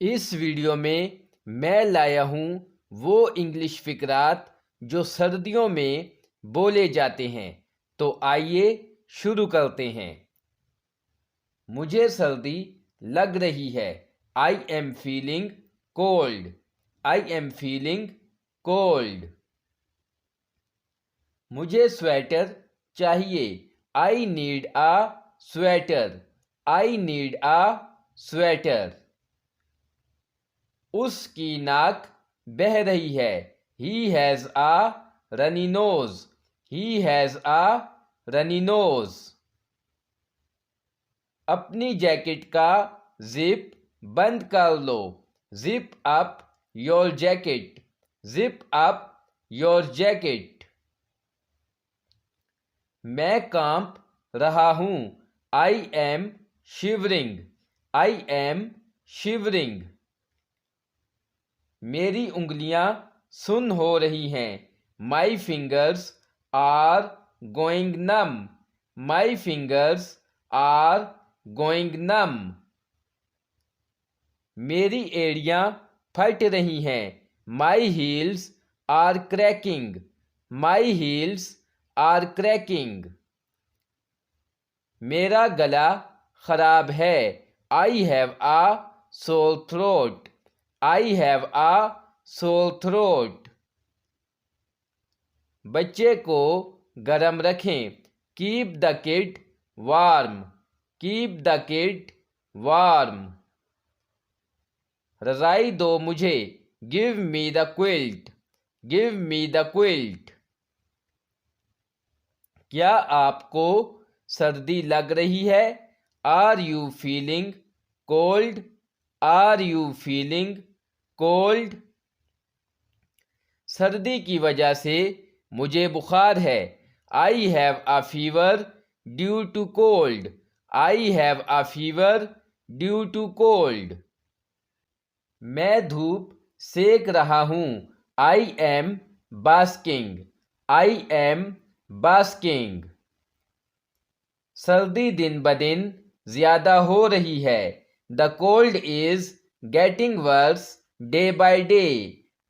इस वीडियो में मैं लाया हूँ वो इंग्लिश फ़िक़रात जो सर्दियों में बोले जाते हैं। तो आइए शुरू करते हैं। मुझे सर्दी लग रही है। I am feeling cold. I am feeling cold. मुझे स्वेटर चाहिए। I need a sweater. I need a sweater. उसकी नाक बह रही है। He has a runny nose. He has a runny nose. अपनी जैकेट का जिप बंद कर लो। Zip up your jacket. Zip up your jacket. मैं कांप रहा हूँ। I am shivering. I am shivering. मेरी उंगलियां सुन्न हो रही हैं। माई fingers are going numb. My fingers are going numb. मेरी एड़ियां फट रही हैं। My heels are cracking. My heels are cracking. मेरा गला खराब है। I have uh sore throat. I have uh sore throat. बच्चे को गर्म रखें। Keep the kid warm. Keep the kid warm. रज़ाई दो मुझे। Give me the quilt. Give me the quilt. क्या आपको सर्दी लग रही है? Are you feeling cold? Are you feeling cold? सर्दी की वजह से मुझे बुखार है। I have a fever due to cold. I have a fever due to cold. मैं धूप सेक रहा हूँ। I am basking. I am basking. सर्दी दिन ब दिन ज्यादा हो रही है। The cold is getting worse day by day.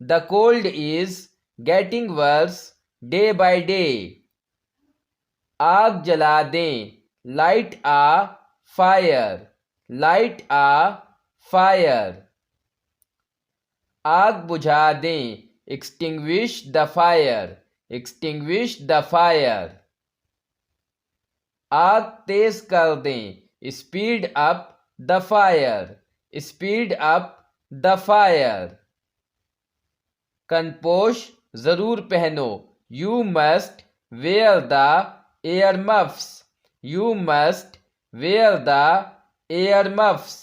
The cold is getting worse day by day. आग जला दें। Light a fire. Light a fire. आग बुझा दें। Extinguish the fire. Extinguish the fire. आग तेज कर दें। Speed up the fire. Speed up the fire. कनपोश जरूर पहनो। You must wear the earmuffs. You must wear the air muffs.